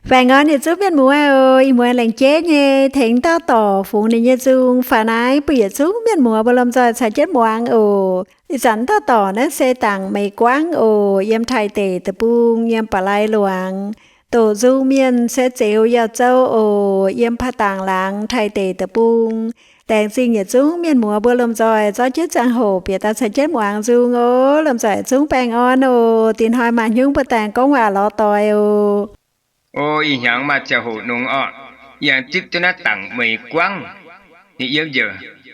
Và ngon thì giúp biết mùa ơi, mùa lành chết nhé, thỉnh ta tỏ phụ nữ nhân dung, phản ái bây giờ giúp biết mùa bao lâm rồi sẽ chết mùa ăn dẫn ta tỏ nó sẽ tặng mày quáng yếm thay tề tập bung, yếm bà lai luang, tổ du miên sẽ chịu giao châu yếm phá tàng làng thay tề tập bung, đèn sinh nhật dung miên mùa bao lâm rồi, do chết chẳng hồ, bịa ta sẽ chết mùa ăn dung lâm rồi dung bang on tin hỏi mà nhung bà tàng có hòa lo tòi ý nhang mà chả hồ nung yang tiếp cho nó tặng mì quăng thì yêu giờ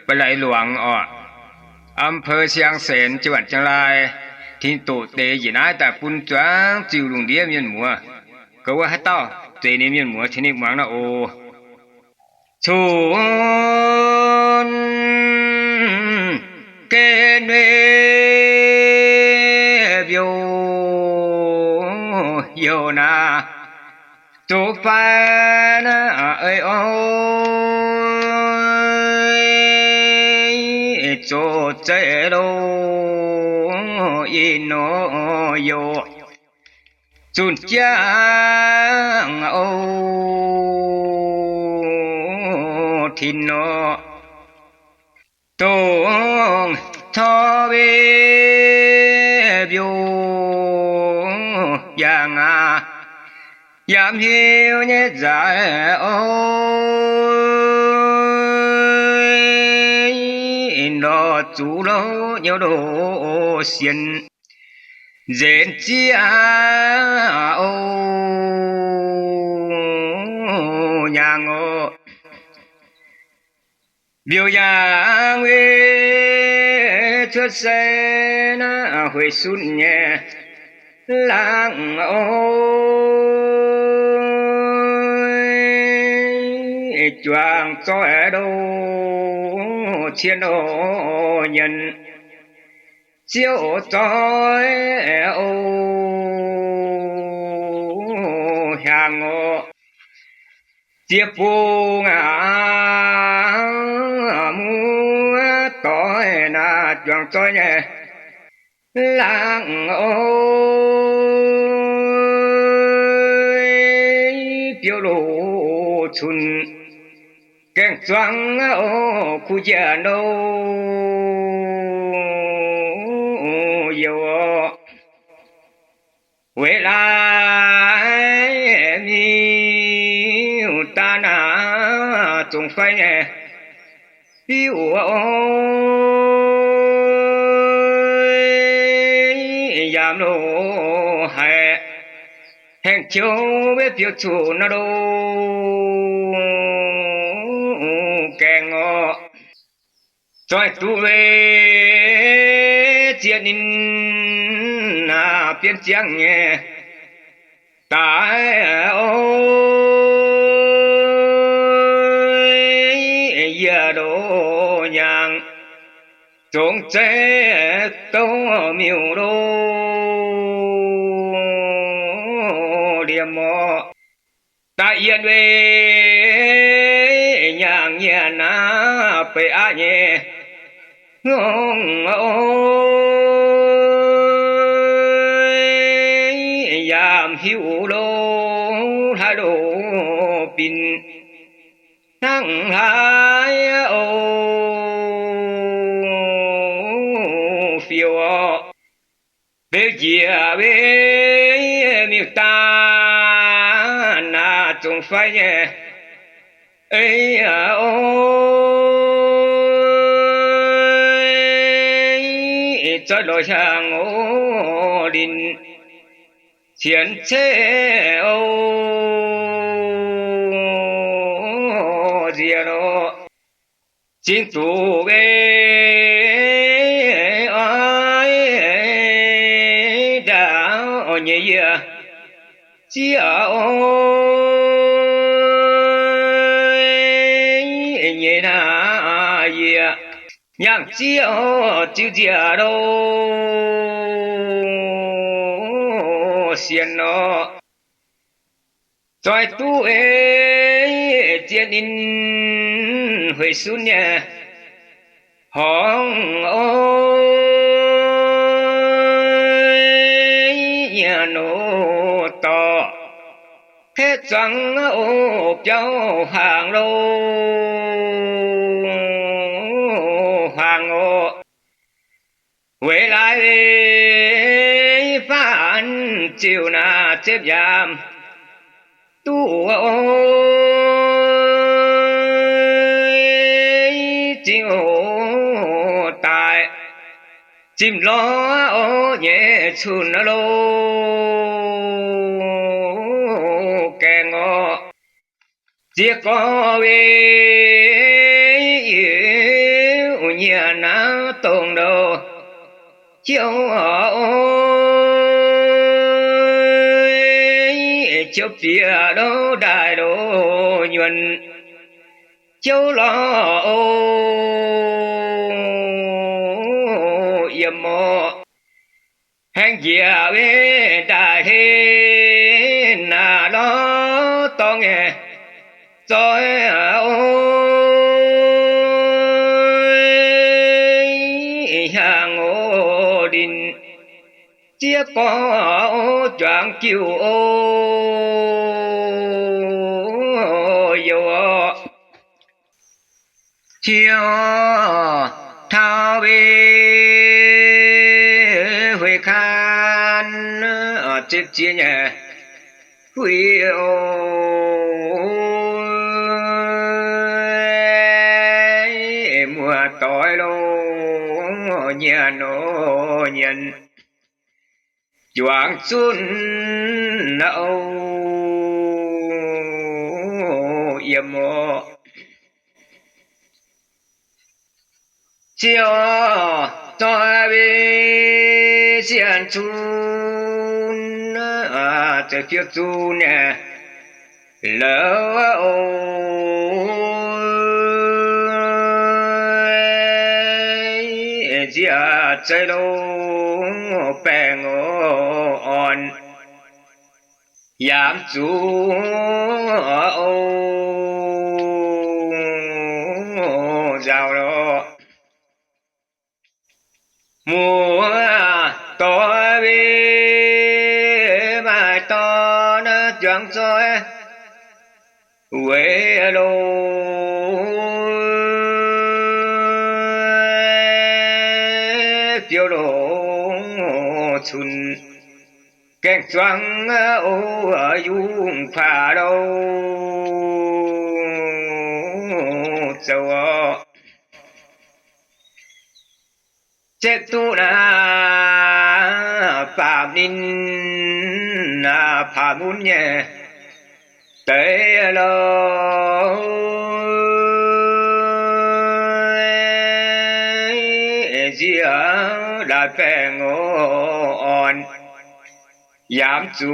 bà lại luang âm phơ xiang sen cho bạn chẳng lai thì tổ tế gì nãy ta phun choáng chiều lùng đĩa miền mùa cậu hát tao tế nên miền mùa thì nên mắng là chuồn kê nê biểu yêu na tu pha na ơi ôi cho chế đâu in nó yo chun chang ô thiên nó tung cho về biểu yang yam hiu nhé dài ôi nó chú đâu nhiều đồ xiên dện chia ô nhà ngô biểu yang về xuất sen hồi xuân nhé làng ôi choàng cho đâu chiến ô nhân chiếu trói ô hàng ô chiếc phu mua tối na choàng trói nhẹ làng ôi phiêu lộ chun keng choàng ô khu gia đâu yêu về lại mi ta na chung phải nhẹ yêu yam lo hai hẹn chiều biết phiêu chủ nó đâu keng ngọ rồi tu về chiến in na biến chiang nhé tại ôi giờ đồ nhang trông chế tô miêu đô điểm mò tại yên về nhang nhẹ na pe a nhé ngông ôi yam hiu đô hai đô pin nắng hai ô phiêu về kia về miêu ta na chung phải nhé ấy ôi cho lo sang ô đình chiến chế ô diệt ô chính chủ về ơi đã nhỉ chia ôi nhỉ na gì nhang chia chữ chia đâu xiên nó rồi tu ê chiến in hồi xuân nhé hong ôi nhà nô to hết trắng ô châu hàng lô hàng ô về lại phản chiều na xếp giam tu chiều tại chim lo nhẹ chun lô kè ngọ chia có về nhà na tông đồ chiều chiều phía đâu đại đồ nhuận chiều lo yếm mò hàng dìa về đại thế na đó to nghe rồi hàng ô đình chia có choáng chiều yêu chiều thao về huệ khan chết chia nhà huệ mùa tối lô nhà nó nhận choáng xuân nâu yếm mô chiều cho về xiên chun cho chiếc chun nè lỡ chia chơi lô bèn on yam chú giàu đó mùa to về mai to nó choáng rồi quê lô phiêu đồ chun kẹt choáng ô ở dung phà đâu châu chết tu na phạm ninh na phạm muốn nhẹ tế lo dìa đại bè ngô on yam chú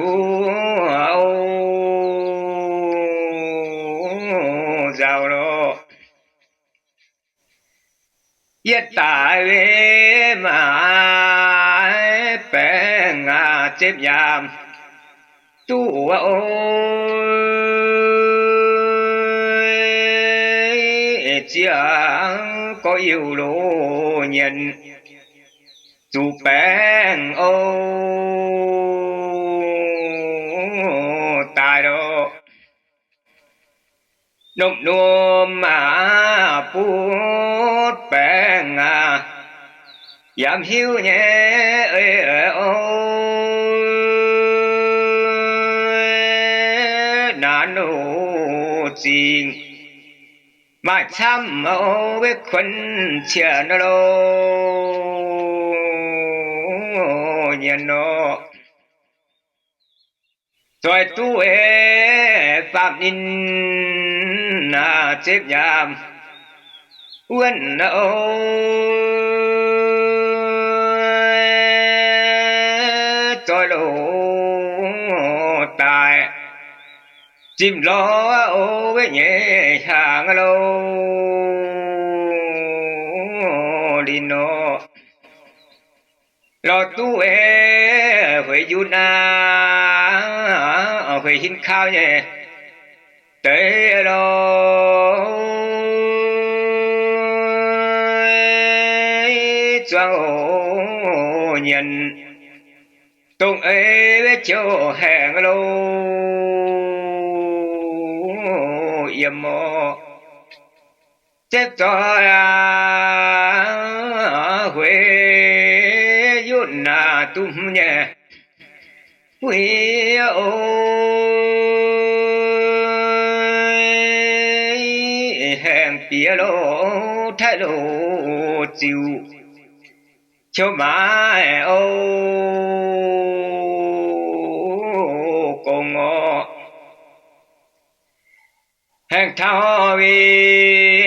giàu đó yết tại về mà bè ngà chép yam tu chẳng có yêu lô nhận dù bèn tài đó nôm nôm mà phút bèn giảm hiu nhé nạn nô tình mà chăm mẫu với khuẩn chia nó lô nhận nó rồi tu phạm ninh chết nhàm uân nâu rồi lô tài chim lo với nhẹ hàng lâu đi nó lo tu phải du na phải hin khao nhẹ tế lo cho nhận tung với chỗ hẹn lâu yếm mô chết cho huế yun na tum nhẹ huế ôi hẹn bia lô thái lô chiều cho mãi ô cùng ngọ hẹn thao vì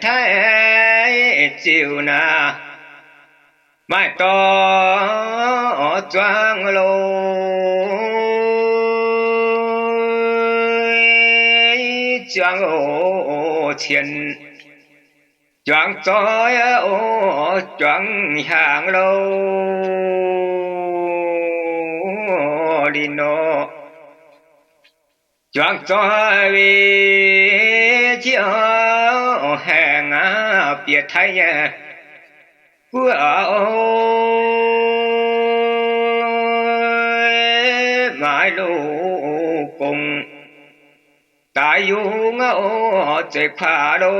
thái chiều na mai to choang lô choang ô thiên choang chói ô choang hàng lô đi nô choang chói vì chiếu hàng biệt thay của mãi lô cùng tại yêu ngõ chạy phá đô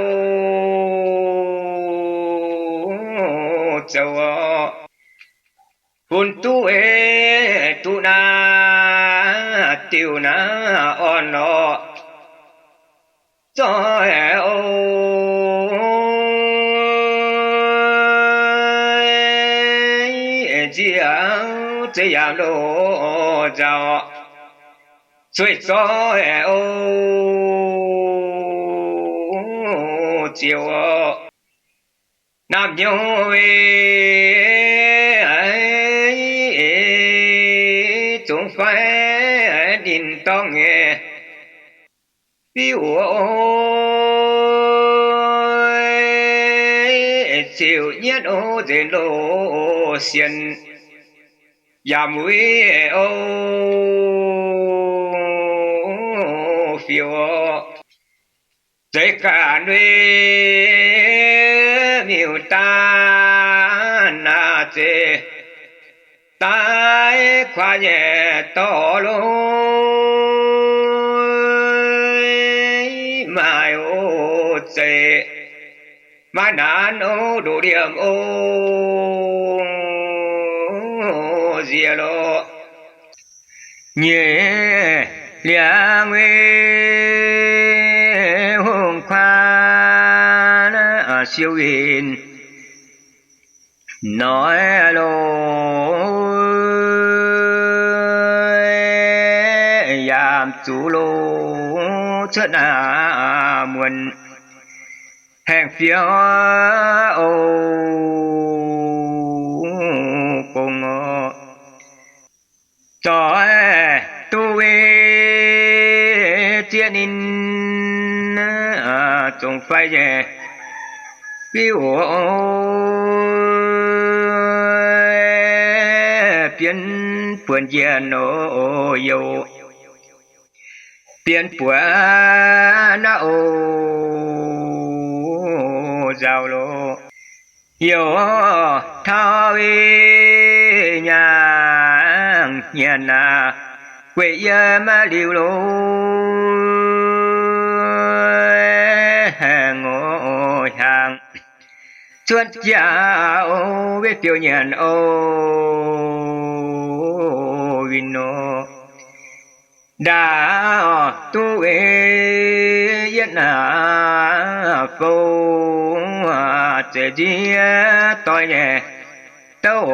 châu hồn tu tu na tiêu na on nó cho chỉ chỉ làm đồ giàu suy cho chiều nam nhau chúng phải đình tông nghe biểu chiều nhất ô để lô xiên ya mũi ô phiêu dễ cả nuôi miêu ta na chê tai khoa nhẹ to lối mai ô chê mai nán ô đủ điểm ô dìa lô nhẹ lia nguy hùng khoa siêu hiền nói lôi yam chú lô chất muôn hẹn phía ô cùng cho tu tiên in trông phải về biểu biến buồn diện ô yêu biến buồn na ô giàu lô yêu thao nhà nhàn na quê mà liều lô ngồi hàng chuột dạo biết tiêu nhàn ô vino đã tu yên phô chế chi tôi nhẹ tao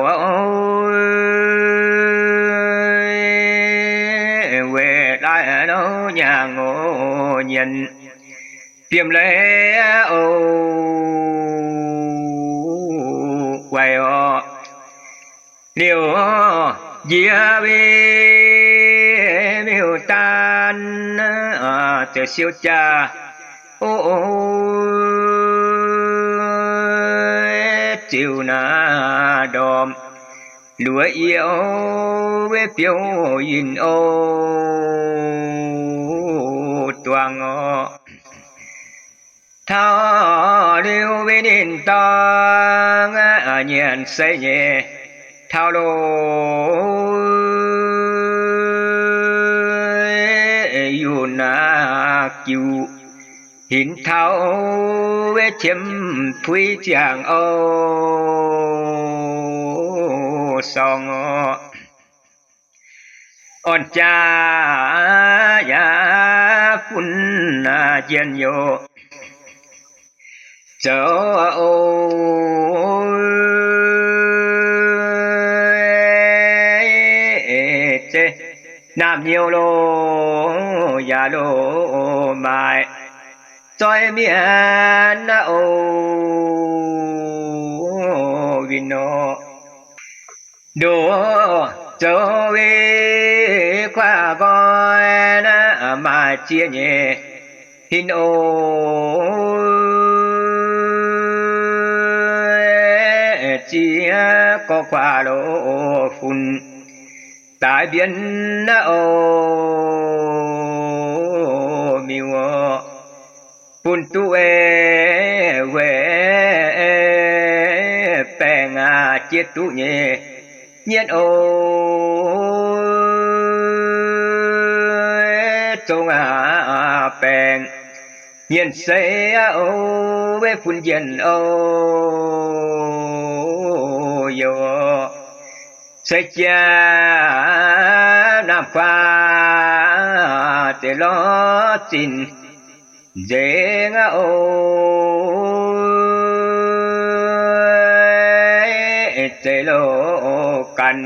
về lại đâu nhà ngô nhân tiêm lễ ô quay ô liều dĩa bê miêu tan từ siêu cha ô chiều na đom lúa yêu với phiếu in ô toàn ô thao liêu bên in tang nhiên say nhẹ thao lô อยู่นากิวหินเท้าเวเทียมพุยจางโอสองอ่อนจายาฝุ่นนาเย็นโยเจ้าโอเจน้ำเนียวโลยาโลไม้จอยเมียนนะโอวินโนโดเจ้าเวควากอยนะมาเจียเนหินโอเจียก็ควาโลฝุ่นตายเบียนนะโอมิวปุ่นตุเอเวแปงอาเจตุเนเนียนโอจงอาแปงเนียนเสียโอเวฝุ่นเย็นโอโยใส่จาน้ำฟ้าเตลอจินเจงโอเจโลกัน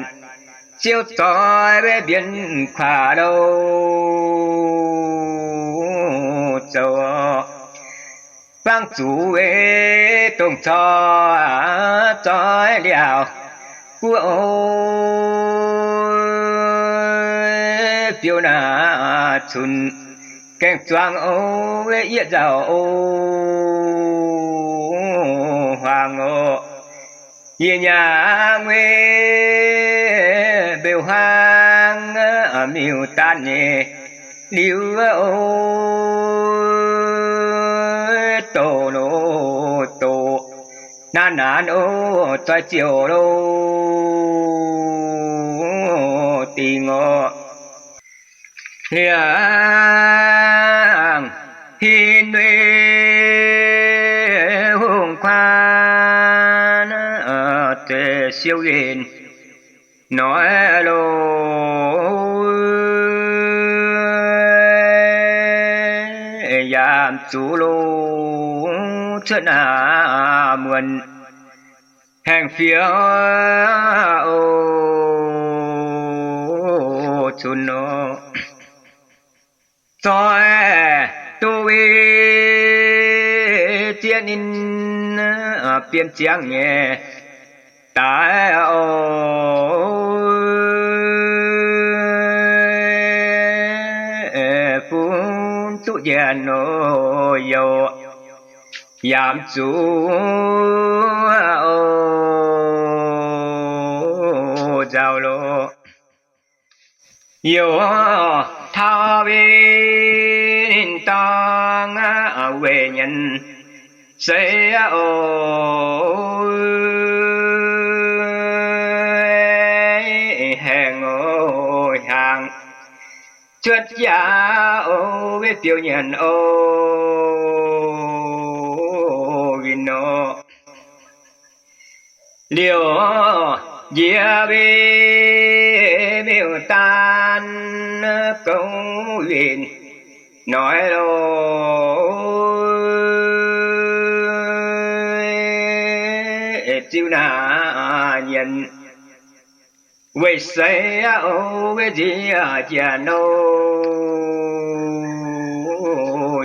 เจียวต่อยเวเบียนขวาโลเจ้าฟังจูเวตรงทอจอยเดียวกูโอเปียวนาชุนแกงจวงโอเวเยเจ้าโอหางโอเยียงเวเบลหางมิวตันเนลิวโอโตโนโตนานานโอจอยเจียวโลติงโอเฮียงหินเวหงควานเตเสียวเย็นน้อยโลยามจูโลชนะมวนแห่งเฟียวโอชุนโนซอยตัวเวเจียนินเปลี่ยนเจียงเงตายโอฝุ่นตุเย็นโอโยยามจูโอเจ้าโลโยทาเวนตังเวญันเสียโอแห่งโอห่างจวดยาโอเวเปียวเย็นโอวินโนเลียวเยียเวเมียวตันกงวินน้อยโลจิวนาเย็นเวเสียโอเวจีเจโน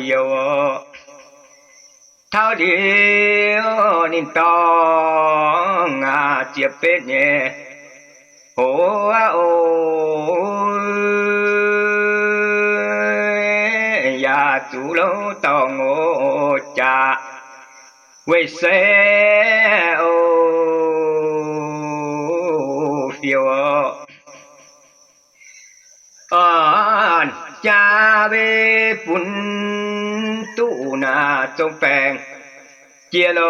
โยเท่าเดียวนินตองเจียบเป็ดเนี่ยโอ้โอยาจูโลตองโอจาเวเซโอเฟียวอ่อนจาเวปุ่นตูนาจงแปงเจียโล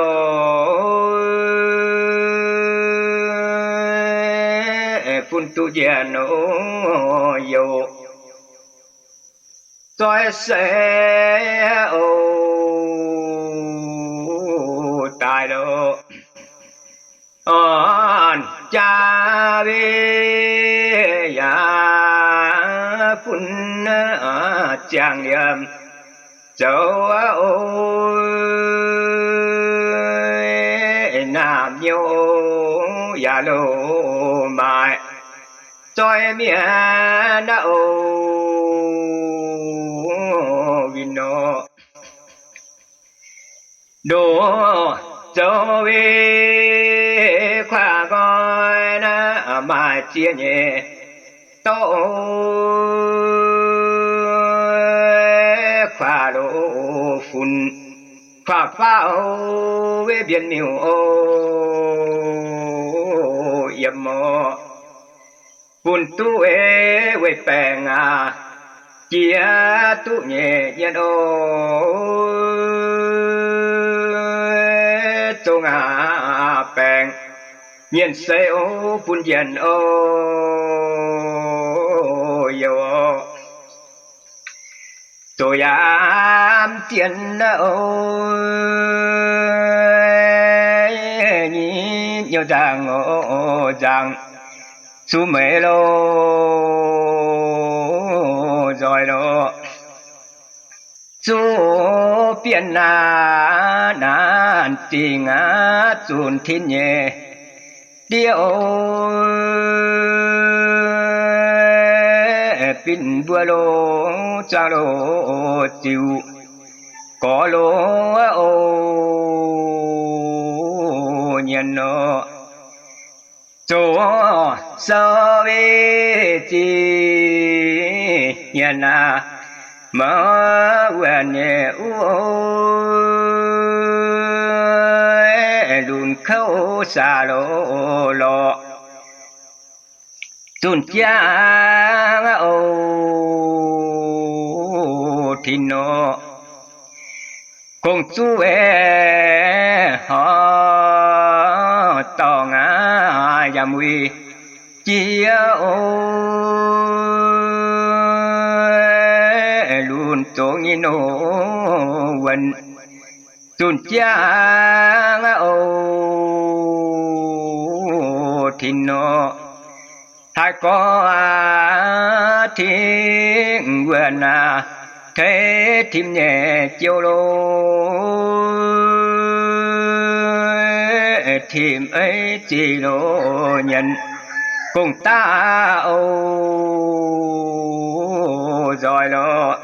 ปุ่นตูเจียโนโย tôi sẽ tài độ cha bê ya phun chàng niệm châu nam nhiêu ya lô mai tôi miền đâu vino đồ châu về khoa coi na mà chia nhẹ tô khoa đồ phun khoa phao về biển miêu yếm mò phun tu về bèn chia tu nhẹ nhẹ châu ngà bèn nhiên say phun dần yêu tôi am tiền nhìn nhiều rằng su mê lô rồi đó su biển nan tình chun thiên nhẹ điệu pin bua lô cha lô chiu có lô nhân nó chỗ sao về chi nhân mà quen nhẹ luôn khâu xa lô lô tuần cha thì nó cùng chú họ tỏ ngã ya mùi chia luôn tổ như nô quần tuần cha thì nó hai có thiên quyền thế thím nhẹ chiều lô thím ấy chỉ lô nhận cùng ta rồi đó